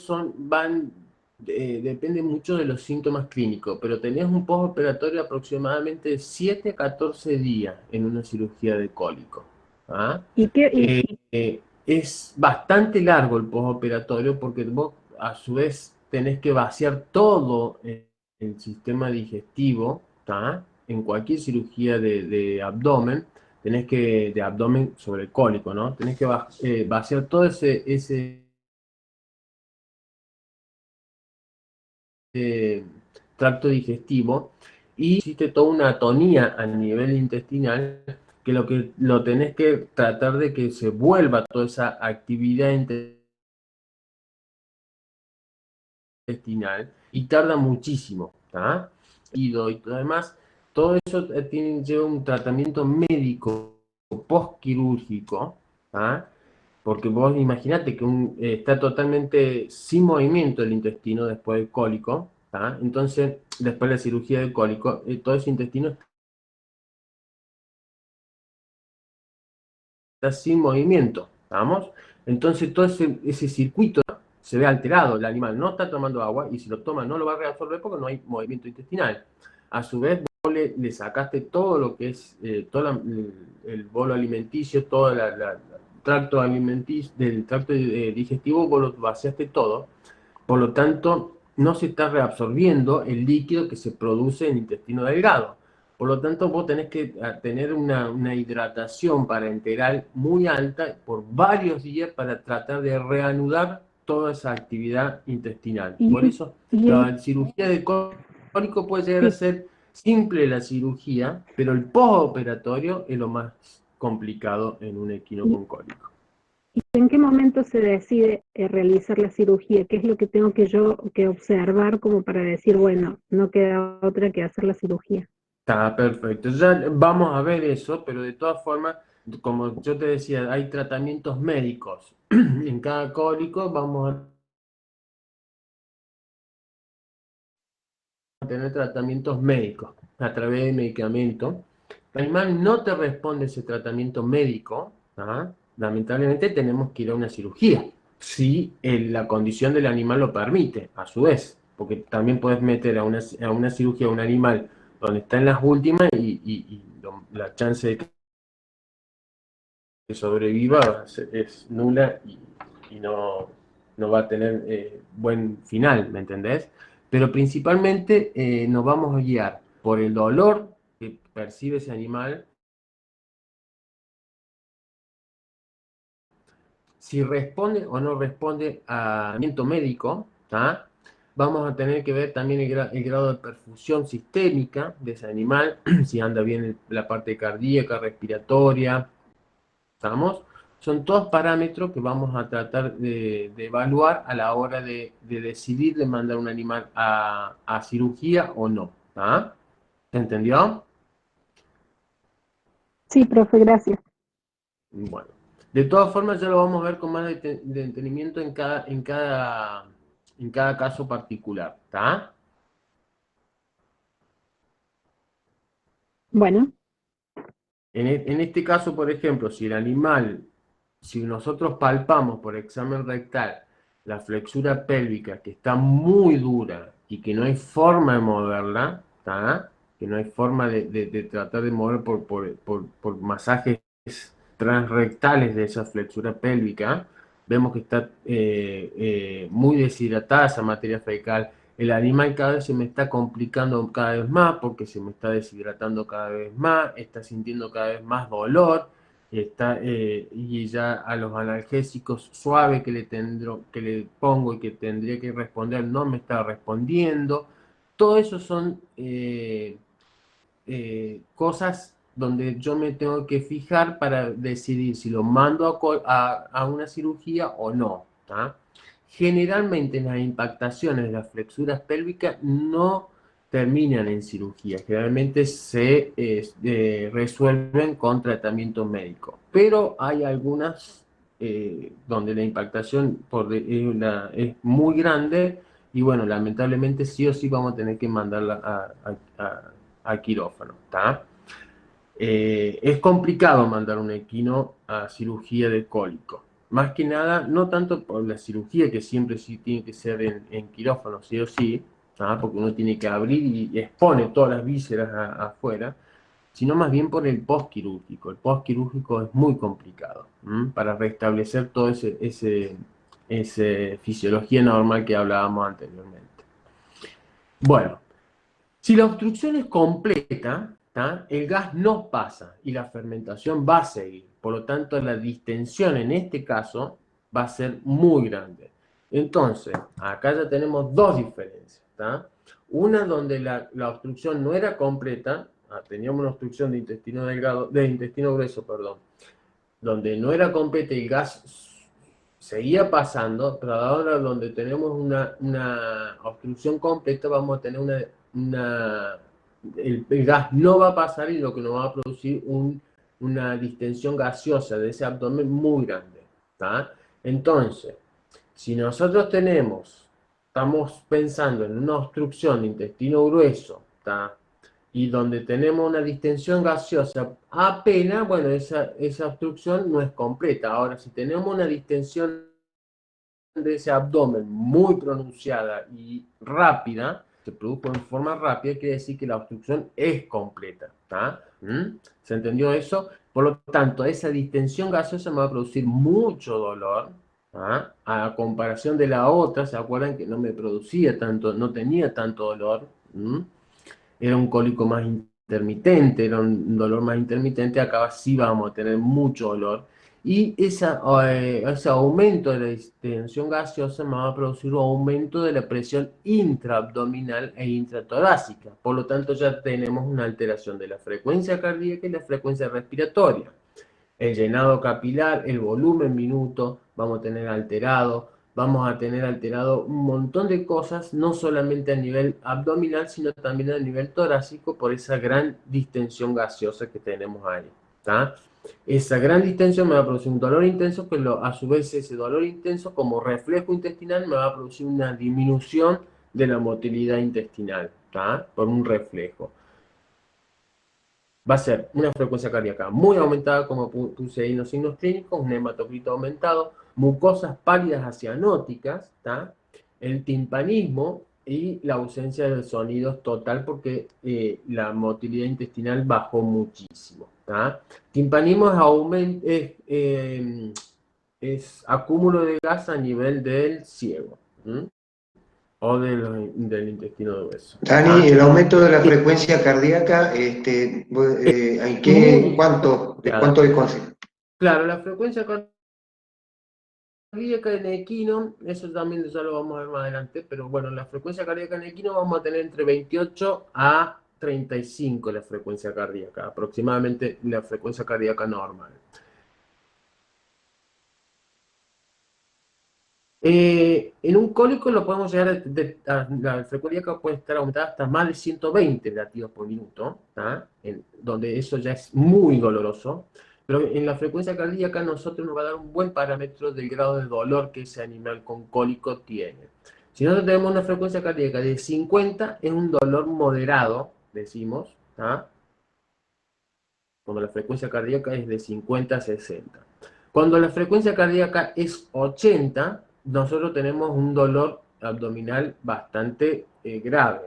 depende mucho de los síntomas clínicos, pero tenés un postoperatorio aproximadamente de 7 a 14 días en una cirugía de cólico. ¿Ah? ¿Y qué, Es bastante largo el postoperatorio porque vos a su vez tenés que vaciar todo el sistema digestivo, ¿tá? En cualquier cirugía de abdomen de abdomen sobre el cólico, ¿no? Tenés que vaciar todo ese tracto digestivo y existe toda una atonía a nivel intestinal que lo tenés que tratar de que se vuelva toda esa actividad intestinal y tarda muchísimo, ¿tá? Y además, todo eso lleva un tratamiento médico postquirúrgico, ¿tá? Porque vos imaginate que está totalmente sin movimiento el intestino después del cólico, ¿tá? Entonces, después de la cirugía del cólico, todo ese intestino está sin movimiento, ¿vamos? Entonces, todo ese circuito se ve alterado, el animal no está tomando agua y si lo toma no lo va a reabsorber porque no hay movimiento intestinal. A su vez, vos le sacaste todo lo que es el bolo alimenticio, todo el tracto alimenticio, del tracto digestivo, vos lo vaciaste todo. Por lo tanto, no se está reabsorbiendo el líquido que se produce en el intestino delgado. Por lo tanto, vos tenés que tener una hidratación parenteral muy alta por varios días para tratar de reanudar toda esa actividad intestinal. Por eso, la cirugía de cólico puede llegar a ser simple la cirugía, pero el postoperatorio es lo más complicado en un equino con cólico. ¿Y en qué momento se decide realizar la cirugía? ¿Qué es lo que tengo que observar como para decir, bueno, no queda otra que hacer la cirugía? Está perfecto. Ya vamos a ver eso, pero de todas formas, como yo te decía, hay tratamientos médicos. En cada cólico vamos a tener tratamientos médicos a través de medicamentos. El animal no te responde ese tratamiento médico, ¿ah? Lamentablemente tenemos que ir a una cirugía, si la condición del animal lo permite, a su vez, porque también puedes meter a una cirugía a un animal donde está en las últimas y la chance de que sobreviva es nula y no va a tener buen final, ¿me entendés? Pero principalmente nos vamos a guiar por el dolor que percibe ese animal, si responde o no responde a tratamiento médico, ¿tá? Vamos a tener que ver también el grado de perfusión sistémica de ese animal, si anda bien la parte cardíaca, respiratoria, ¿estamos? Son todos parámetros que vamos a tratar de evaluar a la hora de decidir de mandar un animal a cirugía o no, ¿tá? ¿Se entendió? Sí, profe, gracias. Bueno, de todas formas ya lo vamos a ver con más detenimiento en cada caso particular, ¿está? Bueno, En este caso, por ejemplo, si el animal, si nosotros palpamos por examen rectal la flexura pélvica que está muy dura y que no hay forma de moverla, ¿tá? Que no hay forma de tratar de mover por masajes transrectales de esa flexura pélvica, vemos que está muy deshidratada esa materia fecal. El animal cada vez se me está complicando cada vez más porque se me está deshidratando cada vez más, está sintiendo cada vez más dolor, y ya a los analgésicos suaves que le pongo y que tendría que responder no me está respondiendo. Todo eso son cosas donde yo me tengo que fijar para decidir si lo mando a una cirugía o no, ¿tá? Generalmente las impactaciones de las flexuras pélvicas no terminan en cirugía, generalmente se resuelven con tratamiento médico, pero hay algunas donde la impactación es muy grande y bueno, lamentablemente sí o sí vamos a tener que mandarla al quirófano, ¿tá? Es complicado mandar un equino a cirugía de cólico. Más que nada, no tanto por la cirugía, que siempre sí tiene que ser en quirófano, sí o sí, ¿tá? Porque uno tiene que abrir y expone todas las vísceras afuera, sino más bien por el postquirúrgico. El postquirúrgico es muy complicado para restablecer toda esa fisiología normal que hablábamos anteriormente. Bueno, si la obstrucción es completa, ¿tá? El gas no pasa y la fermentación va a seguir. Por lo tanto, la distensión en este caso va a ser muy grande. Entonces, acá ya tenemos dos diferencias, ¿tá? Una donde la obstrucción no era completa, teníamos una obstrucción de intestino delgado, de intestino grueso, perdón, donde no era completa y el gas seguía pasando, pero ahora donde tenemos una obstrucción completa vamos a tener el gas no va a pasar y lo que nos va a producir una distensión gaseosa de ese abdomen muy grande, ¿tá? Entonces, si nosotros estamos pensando en una obstrucción de intestino grueso, ¿tá? Y donde tenemos una distensión gaseosa apenas, bueno, esa obstrucción no es completa. Ahora, si tenemos una distensión de ese abdomen muy pronunciada y rápida, se produjo en forma rápida, quiere decir que la obstrucción es completa, ¿tá? ¿Se entendió eso? Por lo tanto, esa distensión gaseosa me va a producir mucho dolor, ¿tá? A comparación de la otra, ¿se acuerdan que no me producía tanto, no tenía tanto dolor? Era un cólico más intermitente, era un dolor más intermitente, acá sí vamos a tener mucho dolor. Y ese aumento de la distensión gaseosa me va a producir un aumento de la presión intraabdominal e intratorácica. Por lo tanto, ya tenemos una alteración de la frecuencia cardíaca y la frecuencia respiratoria. El llenado capilar, el volumen minuto, vamos a tener alterado. Vamos a tener alterado un montón de cosas, no solamente a nivel abdominal, sino también a nivel torácico por esa gran distensión gaseosa que tenemos ahí, ¿tá? Esa gran distensión me va a producir un dolor intenso, que a su vez ese dolor intenso como reflejo intestinal me va a producir una disminución de la motilidad intestinal, ¿tá? Por un reflejo. Va a ser una frecuencia cardíaca muy aumentada, como puse ahí en los signos clínicos, un hematocrito aumentado, mucosas pálidas acianóticas, ¿tá? El timpanismo y la ausencia de sonidos total porque la motilidad intestinal bajó muchísimo. ¿Tá? Timpanismo es acúmulo de gas a nivel del ciego, ¿m? O del intestino grueso. Dani, ¿Tá? el aumento de la frecuencia cardíaca, Muy de grave. cuánto es considerado? Claro, la frecuencia cardíaca en equino, eso también ya lo vamos a ver más adelante, pero bueno, la frecuencia cardíaca en equino vamos a tener entre 28 a 35 la frecuencia cardíaca, aproximadamente la frecuencia cardíaca normal. En un cólico lo podemos llegar la frecuencia cardíaca puede estar aumentada hasta más de 120 latidos por minuto, ¿tá? Donde eso ya es muy doloroso. Pero en la frecuencia cardíaca nosotros nos va a dar un buen parámetro del grado de dolor que ese animal con cólico tiene. Si nosotros tenemos una frecuencia cardíaca de 50, es un dolor moderado, decimos, ¿tá? Cuando la frecuencia cardíaca es de 50 a 60. Cuando la frecuencia cardíaca es 80, nosotros tenemos un dolor abdominal bastante grave.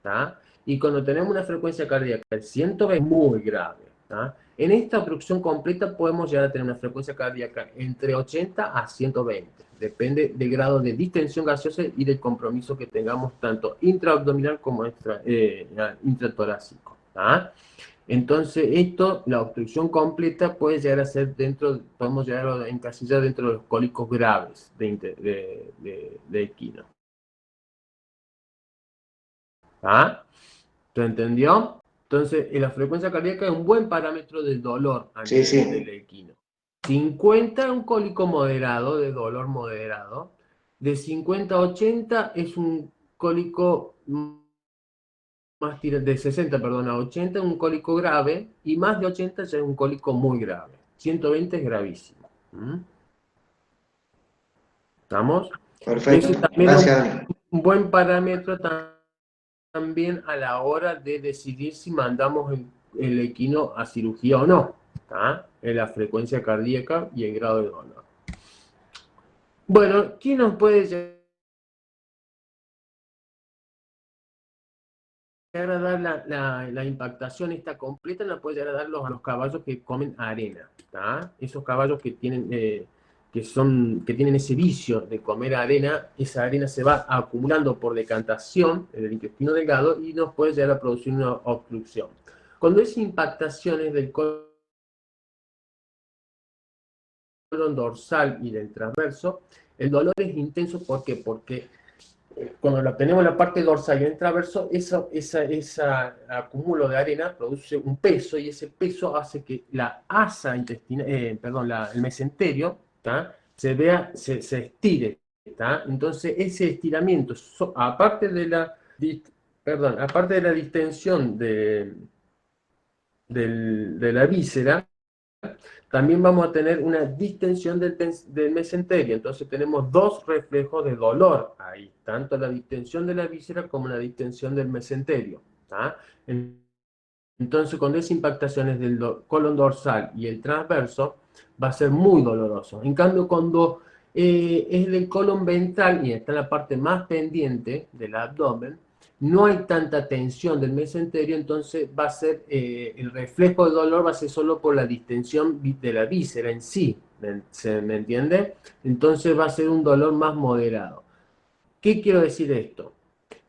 ¿Tá? Y cuando tenemos una frecuencia cardíaca de 120 es muy grave. ¿Tá? En esta obstrucción completa podemos llegar a tener una frecuencia cardíaca entre 80 a 120. Depende del grado de distensión gaseosa y del compromiso que tengamos tanto intraabdominal como intratorácico. ¿Tá? Entonces, la obstrucción completa puede llegar a ser podemos llegar a encasillar dentro de los cólicos graves de equino. ¿Ah? ¿Te entendió? Entonces, la frecuencia cardíaca es un buen parámetro de dolor a Sí, nivel sí. del equino. 50 es un cólico moderado, de dolor moderado. De 50 a 80 es un cólico de 60, perdón, a 80 es un cólico grave, y más de 80 ya es un cólico muy grave. 120 es gravísimo. ¿Mm? ¿Estamos? Perfecto. Ese también es Gracias, Dani. un buen parámetro también a la hora de decidir si mandamos el equino a cirugía o no, ¿tá? En la frecuencia cardíaca y el grado de dolor. Bueno, ¿quién nos puede llegar a dar la impactación esta completa? La puede llegar a dar a los caballos que comen arena, ¿tá? Esos caballos que tienen ese vicio de comer arena, esa arena se va acumulando por decantación en el intestino delgado y nos puede llegar a producir una obstrucción. Cuando es impactaciones del colon dorsal y del transverso, el dolor es intenso. ¿Por qué? Porque cuando tenemos la parte dorsal y el transverso, ese acúmulo de arena produce un peso, y ese peso hace que la asa intestinal, el mesenterio, ¿tá? se estire, ¿tá? Entonces ese estiramiento, aparte de la distensión de la víscera, también vamos a tener una distensión del mesenterio. Entonces tenemos dos reflejos de dolor ahí, tanto la distensión de la víscera como la distensión del mesenterio. ¿Tá? Entonces, cuando es impactaciones del colon dorsal y el transverso, va a ser muy doloroso. En cambio, cuando es del colon ventral y está en la parte más pendiente del abdomen, no hay tanta tensión del mesenterio, entonces va a ser, el reflejo de dolor va a ser solo por la distensión de la víscera en sí, ¿me entiende? Entonces va a ser un dolor más moderado. ¿Qué quiero decir de esto?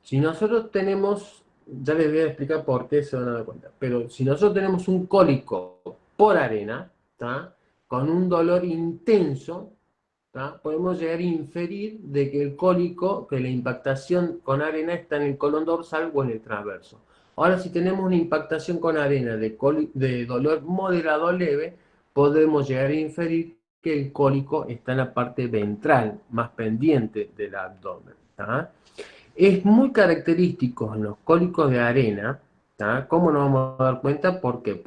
Si nosotros tenemos, ya les voy a explicar por qué se van a dar cuenta, pero si nosotros tenemos un cólico por arena, ¿tá? Con un dolor intenso, ¿tá? Podemos llegar a inferir de que el cólico, que la impactación con arena está en el colon dorsal o en el transverso. Ahora, si tenemos una impactación con arena de dolor moderado leve, podemos llegar a inferir que el cólico está en la parte ventral, más pendiente del abdomen. ¿Tá? Es muy característico en los cólicos de arena. ¿Tá? ¿Cómo nos vamos a dar cuenta? Porque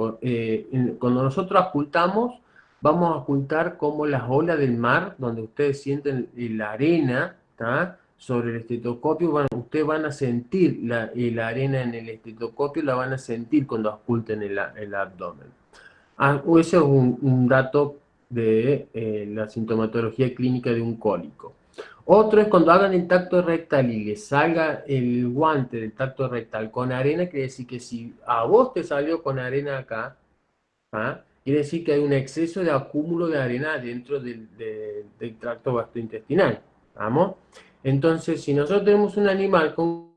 cuando nosotros ocultamos, vamos a ocultar como las olas del mar, donde ustedes sienten la arena, ¿tá? Sobre el estetoscopio. Ustedes van a sentir la arena en el estetoscopio, la van a sentir cuando oculten el abdomen. Ese es un dato de la sintomatología clínica de un cólico. Otro es cuando hagan el tacto rectal y les salga el guante del tacto rectal con arena, quiere decir que si a vos te salió con arena acá, ¿ah? Quiere decir que hay un exceso de acúmulo de arena dentro del tracto gastrointestinal. ¿Vamos? Entonces, si nosotros tenemos un animal con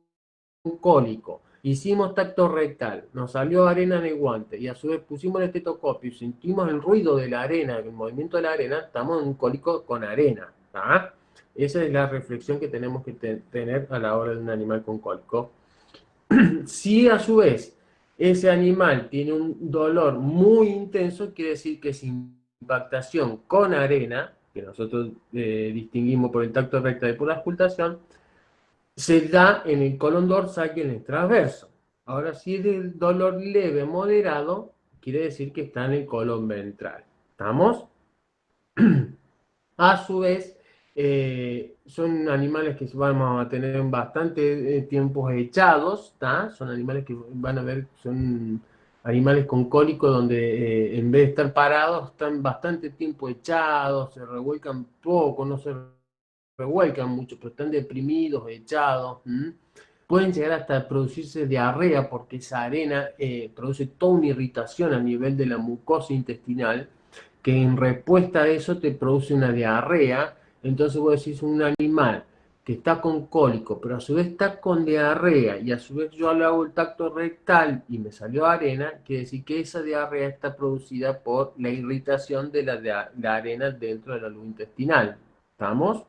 un cólico, hicimos tacto rectal, nos salió arena en el guante y a su vez pusimos el estetoscopio y sentimos el ruido de la arena, el movimiento de la arena, estamos en un cólico con arena. ¿Ah? Esa es la reflexión que tenemos que tener a la hora de un animal con cólico. Si a su vez ese animal tiene un dolor muy intenso, quiere decir que es impactación con arena, que nosotros distinguimos por el tacto rectal y por la auscultación, se da en el colon dorsal y en el transverso. Ahora, si es del dolor leve, moderado, quiere decir que está en el colon ventral. ¿Estamos? A su vez, son animales que vamos a tener bastante tiempos echados, ¿tá? Son animales que van a ver, son animales con cólico donde en vez de estar parados, están bastante tiempo echados, se revuelcan poco, no se revuelcan mucho, pero están deprimidos, echados. Pueden llegar hasta producirse diarrea porque esa arena produce toda una irritación a nivel de la mucosa intestinal que en respuesta a eso te produce una diarrea. Entonces vos decís un animal que está con cólico, pero a su vez está con diarrea, y a su vez yo le hago el tacto rectal y me salió arena, quiere decir que esa diarrea está producida por la irritación de la arena dentro de la luz intestinal. ¿Estamos?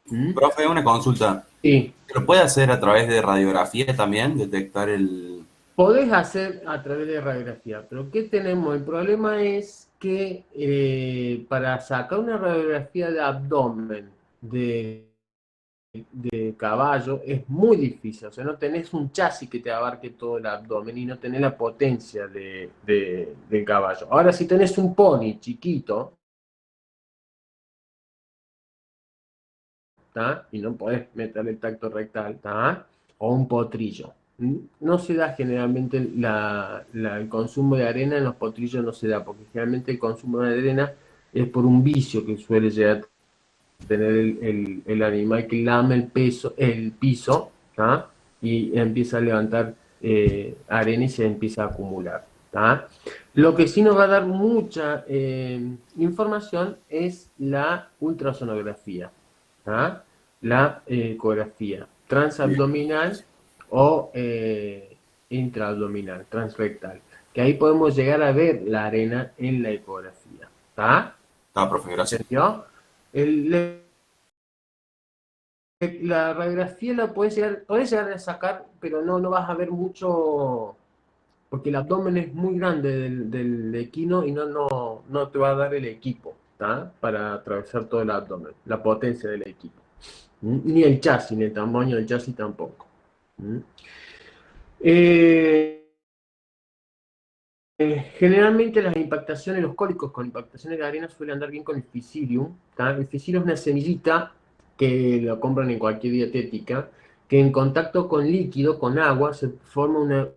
¿Mm? Profe, una consulta. Sí. ¿Lo puede hacer a través de radiografía también? Detectar el... Podés hacer a través de radiografía, pero ¿qué tenemos? El problema es que para sacar una radiografía de abdomen de caballo es muy difícil. O sea, no tenés un chasis que te abarque todo el abdomen y no tenés la potencia del caballo. Ahora, si tenés un pony chiquito, ¿tá? Y no podés meter el tacto rectal, ¿tá? O un potrillo. No se da generalmente el consumo de arena en los potrillos, no se da, porque generalmente el consumo de arena es por un vicio que suele llegar a tener el animal que lame el piso, ¿tá? Y empieza a levantar arena y se empieza a acumular, ¿tá? Lo que sí nos va a dar mucha información es la ultrasonografía, ¿tá? La ecografía transabdominal o intraabdominal, transrectal, que ahí podemos llegar a ver la arena en la ecografía. ¿Está? Ah, profe, gracias. ¿Entendió? La radiografía la podés llegar a sacar, pero no vas a ver mucho, porque el abdomen es muy grande del equino y no te va a dar el equipo, ¿tá? Para atravesar todo el abdomen, la potencia del equipo. Ni el chasis, ni el tamaño del chasis tampoco. Generalmente las impactaciones, los cólicos con impactaciones de arena suelen andar bien con el Phycilium, ¿tá? El Phycilium es una semillita que lo compran en cualquier dietética, que en contacto con líquido, con agua, se forma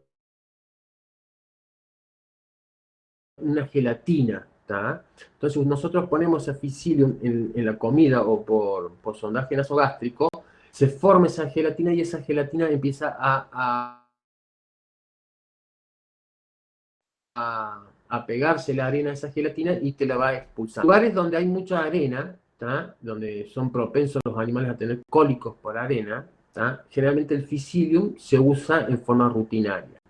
una gelatina, ¿tá? Entonces nosotros ponemos a Phycilium en la comida o por sondaje nasogástrico, se forma esa gelatina y esa gelatina empieza a pegarse la arena a esa gelatina y te la va expulsando. Lugares donde hay mucha arena, ¿tá? Donde son propensos los animales a tener cólicos por arena, ¿tá? Generalmente el Phycilium se usa en forma rutinaria.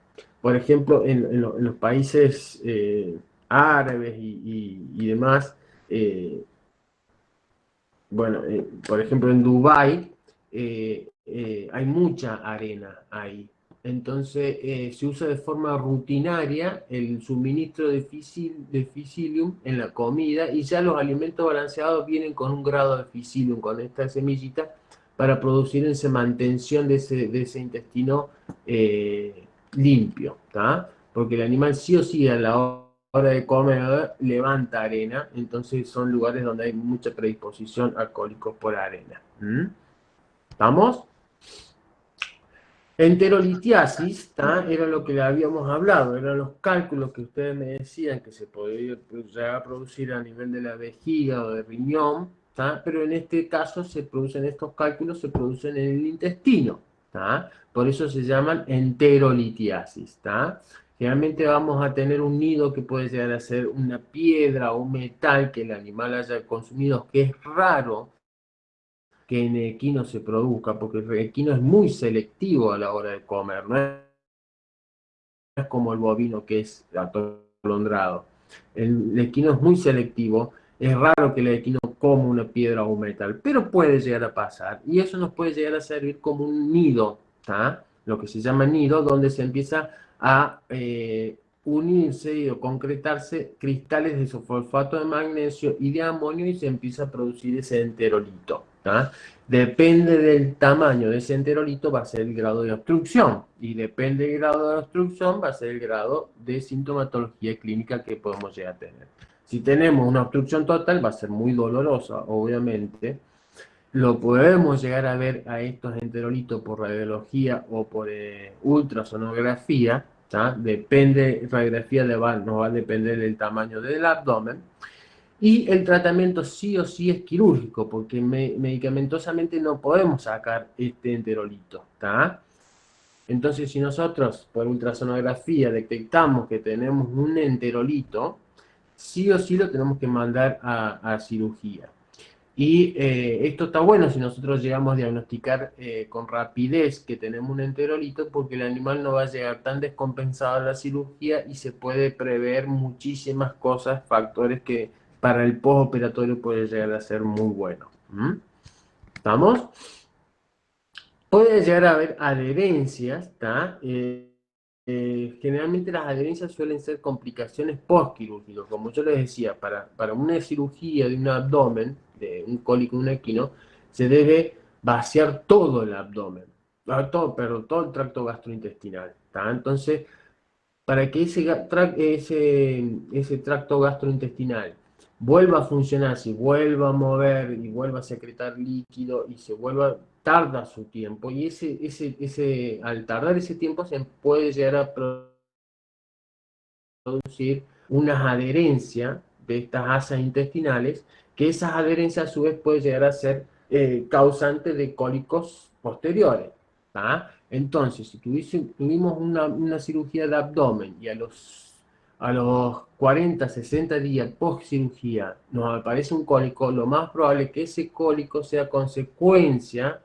Por ejemplo, en los países árabes y demás, bueno, por ejemplo en Dubái hay mucha arena ahí. Entonces se usa de forma rutinaria el suministro de Phycilium en la comida, y ya los alimentos balanceados vienen con un grado de Phycilium, con esta semillita, para producir esa mantención de ese intestino limpio, ¿tá? Porque el animal sí o sí a la hora de comer levanta arena, entonces son lugares donde hay mucha predisposición a cólicos por arena. ¿Estamos? Enterolitiasis, era lo que le habíamos hablado, eran los cálculos que ustedes me decían que se podía llegar a producir a nivel de la vejiga o de riñón, pero en este caso se producen estos cálculos, se producen en el intestino, por eso se llaman enterolitiasis. Generalmente vamos a tener un nido que puede llegar a ser una piedra o un metal que el animal haya consumido, que es raro que en equino se produzca, porque el equino es muy selectivo a la hora de comer, no es como el bovino que es atolondrado. El equino es muy selectivo, es raro que el equino coma una piedra o un metal, pero puede llegar a pasar, y eso nos puede llegar a servir como un nido, lo que se llama nido, donde se empieza a unirse o concretarse cristales de sulfato de magnesio y de amonio y se empieza a producir ese enterolito. Depende del tamaño de ese enterolito va a ser el grado de obstrucción y depende del grado de obstrucción va a ser el grado de sintomatología clínica que podemos llegar a tener. Si tenemos una obstrucción total va a ser muy dolorosa, obviamente. Lo podemos llegar a ver a estos enterolitos por radiología o por ultrasonografía, depende, radiografía nos va a depender del tamaño del abdomen. Y el tratamiento sí o sí es quirúrgico, porque medicamentosamente no podemos sacar este enterolito, Entonces, si nosotros por ultrasonografía detectamos que tenemos un enterolito, sí o sí lo tenemos que mandar a cirugía. Y esto está bueno si nosotros llegamos a diagnosticar con rapidez que tenemos un enterolito, porque el animal no va a llegar tan descompensado a la cirugía y se puede prever muchísimas cosas, factores que para el postoperatorio puede llegar a ser muy bueno. ¿Estamos? Puede llegar a haber adherencias, generalmente las adherencias suelen ser complicaciones postquirúrgicas, como yo les decía, para una cirugía de un abdomen, de un cólico, un equino, se debe vaciar todo el abdomen, todo el tracto gastrointestinal, Entonces, para que ese tracto gastrointestinal vuelva a funcionar, se vuelva a mover y vuelva a secretar líquido y tarda su tiempo, y al tardar ese tiempo se puede llegar a producir unas adherencias de estas asas intestinales, que esas adherencias a su vez pueden llegar a ser causantes de cólicos posteriores. Entonces, si tuvimos una cirugía de abdomen y a los 40, 60 días post cirugía nos aparece un cólico, lo más probable es que ese cólico sea consecuencia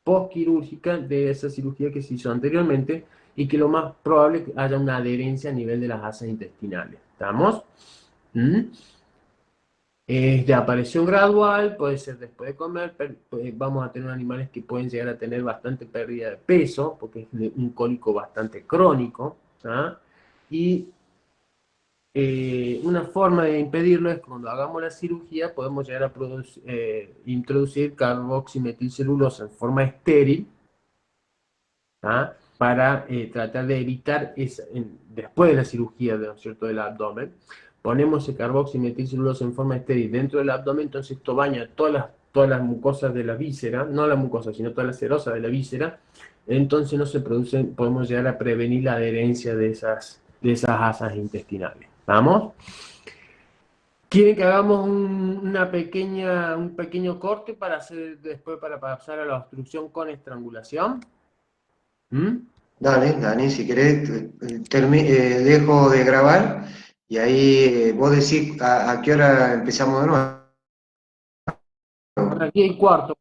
postquirúrgica de esa cirugía que se hizo anteriormente y que lo más probable es que haya una adherencia a nivel de las asas intestinales. ¿Estamos? Es de aparición gradual, puede ser después de comer, vamos a tener animales que pueden llegar a tener bastante pérdida de peso, porque es un cólico bastante crónico, y una forma de impedirlo es cuando hagamos la cirugía podemos llegar a introducir carboximetilcelulosa en forma estéril, para tratar de evitar después de la cirugía, ¿no es cierto?, del abdomen. Ponemos el carboximetilcelulosa en forma estéril dentro del abdomen, entonces esto baña todas las mucosas de la víscera, no la mucosa, sino toda la serosa de la víscera, entonces no se producen, podemos llegar a prevenir la adherencia de esas asas intestinales. ¿Vamos? ¿Quieren que hagamos un pequeño corte para pasar a la obstrucción con estrangulación? Dale, Dani, si querés, dejo de grabar y ahí vos decís a qué hora empezamos de nuevo. Aquí hay cuarto.